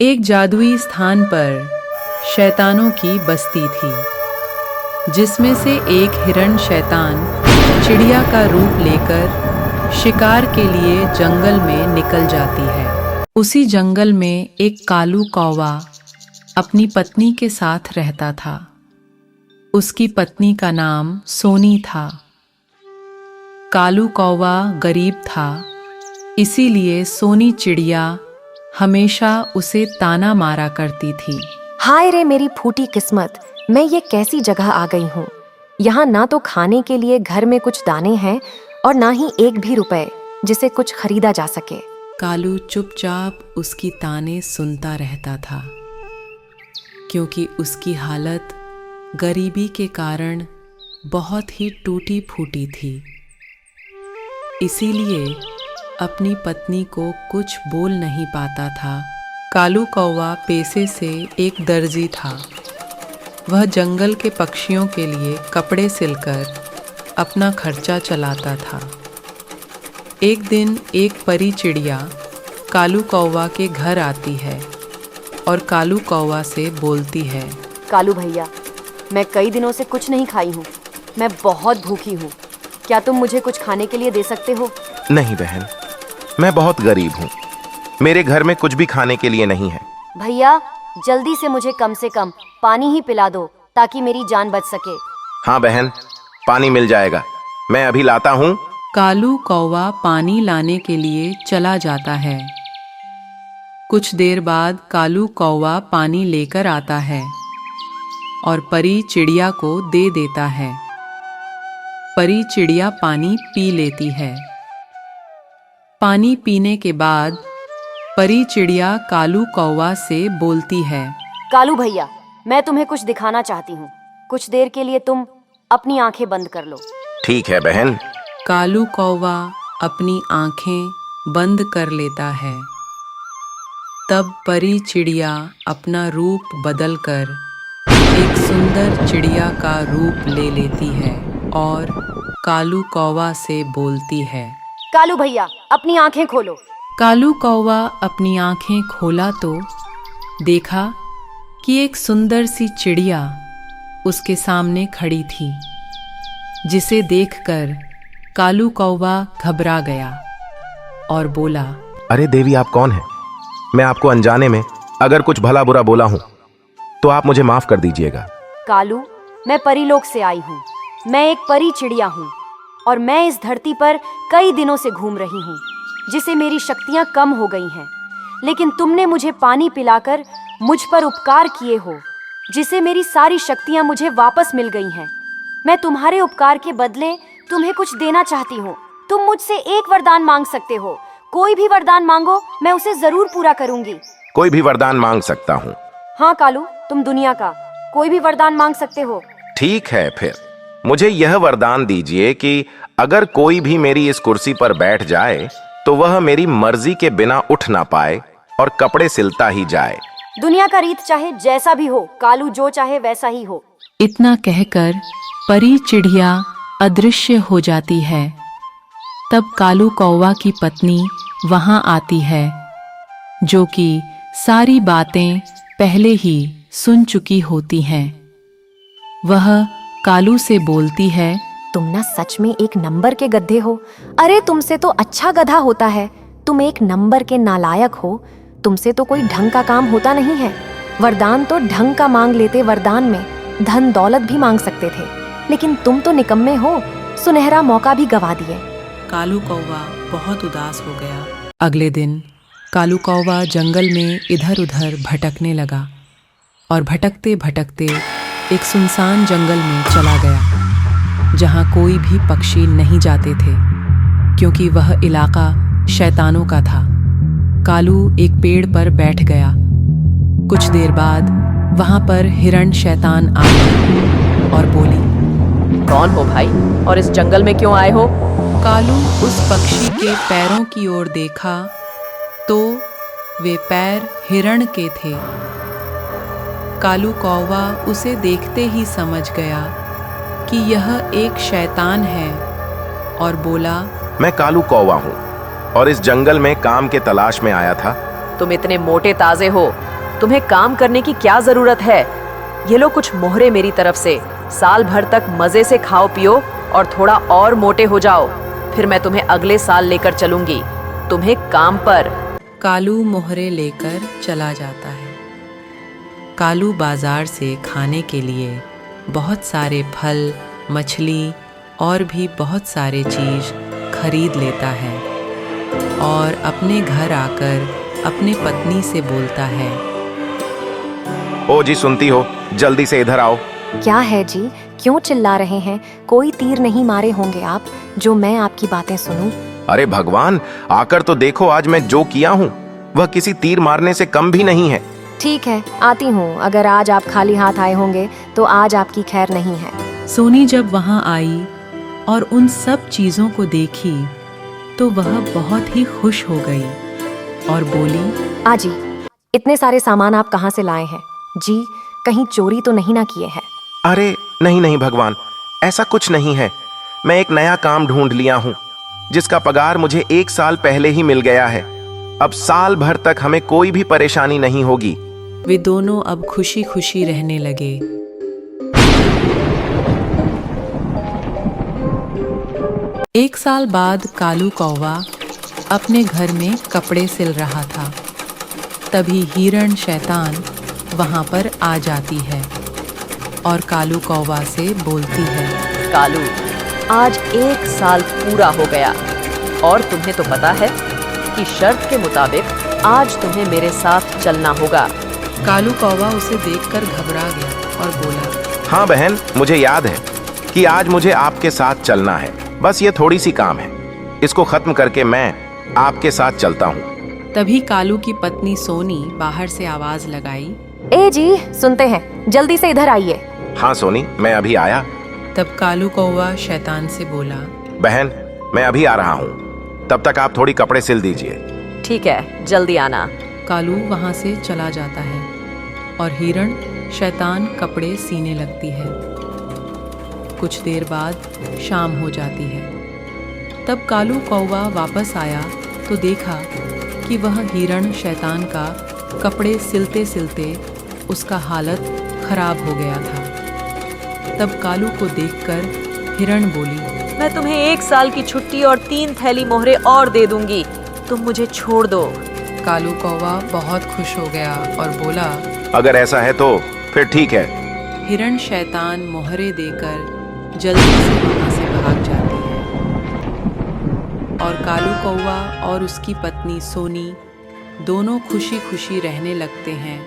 एक जादुई स्थान पर शैतानों की बस्ती थी, जिसमें से एक हिरण शैतान चिड़िया का रूप लेकर शिकार के लिए जंगल में निकल जाती है। उसी जंगल में एक कालू कौवा अपनी पत्नी के साथ रहता था। उसकी पत्नी का नाम सोनी था। कालू कौवा गरीब था, इसीलिए सोनी चिड़िया हमेशा उसे ताना मारा करती थी। हाय रे मेरी फूटी किस्मत, मैं ये कैसी जगह आ गई हूँ। यहाँ ना तो खाने के लिए घर में कुछ दाने हैं और ना ही एक भी रुपए जिसे कुछ खरीदा जा सके। कालू चुपचाप उसकी ताने सुनता रहता था, क्योंकि उसकी हालत गरीबी के कारण बहुत ही टूटी फूटी थी। इसीलिए अपनी पत्नी को कुछ बोल नहीं पाता था। कालू कौवा पेशे से एक दर्जी था। वह जंगल के पक्षियों के लिए कपड़े सिलकर अपना खर्चा चलाता था। एक दिन एक परी चिड़िया कालू कौवा के घर आती है और कालू कौवा से बोलती है, कालू भैया, मैं कई दिनों से कुछ नहीं खाई हूँ। मैं बहुत भूखी हूँ। क्या तुम मुझे कुछ खाने के लिए दे सकते हो? नहीं बहन, मैं बहुत गरीब हूँ। मेरे घर में कुछ भी खाने के लिए नहीं है। भैया, जल्दी से मुझे कम से कम पानी ही पिला दो ताकि मेरी जान बच सके। हाँ बहन, पानी मिल जाएगा, मैं अभी लाता हूँ। कालू कौवा पानी लाने के लिए चला जाता है। कुछ देर बाद कालू कौवा पानी लेकर आता है और परी चिड़िया को दे देता है। परी चिड़िया पानी पी लेती है। पानी पीने के बाद परी चिड़िया कालू कौवा से बोलती है, कालू भैया, मैं तुम्हें कुछ दिखाना चाहती हूँ। कुछ देर के लिए तुम अपनी आंखें बंद कर लो। ठीक है बहन। कालू कौवा अपनी आंखें बंद कर लेता है। तब परी चिड़िया अपना रूप बदलकर एक सुंदर चिड़िया का रूप ले लेती है और कालू कौवा से बोलती है, कालू भैया, अपनी आंखें खोलो। कालू कौवा अपनी आंखें खोला तो देखा कि एक सुंदर सी चिड़िया उसके सामने खड़ी थी, जिसे देखकर कालू कौवा घबरा गया और बोला, अरे देवी, आप कौन हैं? मैं आपको अनजाने में अगर कुछ भला बुरा बोला हूँ तो आप मुझे माफ कर दीजिएगा। कालू, मैं परीलोक से आई हूँ। मैं एक परी चिड़िया हूँ और मैं इस धरती पर कई दिनों से घूम रही हूँ, जिसे मेरी शक्तियाँ कम हो गई हैं। लेकिन तुमने मुझे पानी पिलाकर मुझ पर उपकार किए हो, जिसे मेरी सारी शक्तियाँ मुझे वापस मिल गई हैं। मैं तुम्हारे उपकार के बदले तुम्हें कुछ देना चाहती हूँ। तुम मुझसे एक वरदान मांग सकते हो। कोई भी वरदान मांगो, मैं उसे जरूर पूरा करूंगी। कोई भी वरदान मांग सकता हूँ? हाँ कालू, तुम दुनिया का कोई भी वरदान मांग सकते हो। ठीक है, फिर मुझे यह वरदान दीजिए कि अगर कोई भी मेरी इस कुर्सी पर बैठ जाए तो वह मेरी मर्जी के बिना उठ ना पाए और कपड़े सिलता ही जाए। दुनिया का रीत चाहे जैसा भी हो, कालू जो चाहे वैसा ही हो। इतना कहकर परी चिड़िया अदृश्य हो जाती है। तब कालू कौवा की पत्नी वहां आती है, जो कि सारी बातें पहले ही सुन चुकी होती हैं। वह कालू से बोलती है, तुम ना सच में एक नंबर के गधे हो। अरे तुमसे तो अच्छा गधा होता है। तुम एक नंबर के नालायक हो। तुमसे तो कोई ढंग का काम होता नहीं है। वरदान तो ढंग का मांग लेते, वरदान में धन दौलत भी मांग सकते थे, लेकिन तुम तो निकम्मे हो। सुनहरा मौका भी गवा दिए। कालू कौवा बहुत उदास हो गया। अगले दिन कालू कौवा जंगल में इधर उधर भटकने लगा और भटकते भटकते एक सुनसान जंगल में चला गया, जहाँ कोई भी पक्षी नहीं जाते थे, क्योंकि वह इलाका शैतानों का था। कालू एक पेड़ पर बैठ गया। कुछ देर बाद वहाँ पर हिरण शैतान आ गई और बोली, कौन हो भाई और इस जंगल में क्यों आए हो? कालू उस पक्षी के पैरों की ओर देखा तो वे पैर हिरण के थे। कालू कौवा उसे देखते ही समझ गया कि यह एक शैतान है और बोला, मैं कालू कौवा हूँ और इस जंगल में काम के तलाश में आया था। तुम इतने मोटे ताजे हो तुम्हें काम करने की क्या जरूरत है? ये लो कुछ मोहरे मेरी तरफ से। साल भर तक मजे से खाओ पियो और थोड़ा और मोटे हो जाओ, फिर मैं तुम्हें अगले साल लेकर चलूंगी तुम्हें काम पर। कालू मोहरे लेकर चला जाता है। कालू बाजार से खाने के लिए बहुत सारे फल, मछली और भी बहुत सारे चीज खरीद लेता है और अपने घर आकर अपने पत्नी से बोलता है, ओ जी सुनती हो, जल्दी से इधर आओ। क्या है जी, क्यों चिल्ला रहे हैं? कोई तीर नहीं मारे होंगे आप जो मैं आपकी बातें सुनूं? अरे भगवान, आकर तो देखो, आज मैं जो किया हूँ वह किसी तीर मारने से कम भी नहीं है। ठीक है, आती हूँ। अगर आज आप खाली हाथ आए होंगे तो आज आपकी खैर नहीं है। सोनी जब वहां आई और उन सब चीजों को देखी तो वह बहुत ही खुश हो गई और बोली, आजी, इतने सारे सामान आप कहाँ से लाए हैं? जी, कहीं चोरी तो नहीं ना किए हैं? अरे नहीं नहीं भगवान, ऐसा कुछ नहीं है। मैं एक नया काम ढूंढ लिया हूँ जिसका पगार मुझे 1 साल पहले ही मिल गया है। अब साल भर तक हमें कोई भी परेशानी नहीं होगी। वे दोनों अब खुशी खुशी रहने लगे। 1 साल बाद कालू कौवा अपने घर में कपड़े सिल रहा था। तभी हिरण शैतान वहां पर आ जाती है और कालू कौवा से बोलती है, कालू, आज 1 साल पूरा हो गया और तुम्हें तो पता है कि शर्त के मुताबिक आज तुम्हें मेरे साथ चलना होगा। कालू कौवा उसे देखकर घबरा गया और बोला, हाँ बहन, मुझे याद है कि आज मुझे आपके साथ चलना है। बस ये थोड़ी सी काम है, इसको खत्म करके मैं आपके साथ चलता हूँ। तभी कालू की पत्नी सोनी बाहर से आवाज लगाई, ए जी, सुनते हैं, जल्दी से इधर आइए। हाँ सोनी, मैं अभी आया। तब कालू कौवा शैतान से बोला, बहन, मैं अभी आ रहा हूँ, तब तक आप थोड़ी कपड़े सिल दीजिए। ठीक है, जल्दी आना। कालू वहां से चला जाता है और हिरण शैतान कपड़े सीने लगती है। कुछ देर बाद शाम हो जाती है। तब कालू कौवा वापस आया तो देखा कि वह हिरण शैतान का कपड़े सिलते सिलते उसका हालत खराब हो गया था। तब कालू को देखकर हिरण बोली, मैं तुम्हें 1 साल की छुट्टी और 3 थैली मोहरे और दे दूंगी, तुम मुझे छोड़ दो। कालू कौवा बहुत खुश हो गया और बोला, अगर ऐसा है तो फिर ठीक है। हिरण शैतान मोहरे देकर जल्दी से वहां से भाग जाती है और कालू कौवा और उसकी पत्नी सोनी दोनों खुशी खुशी रहने लगते हैं।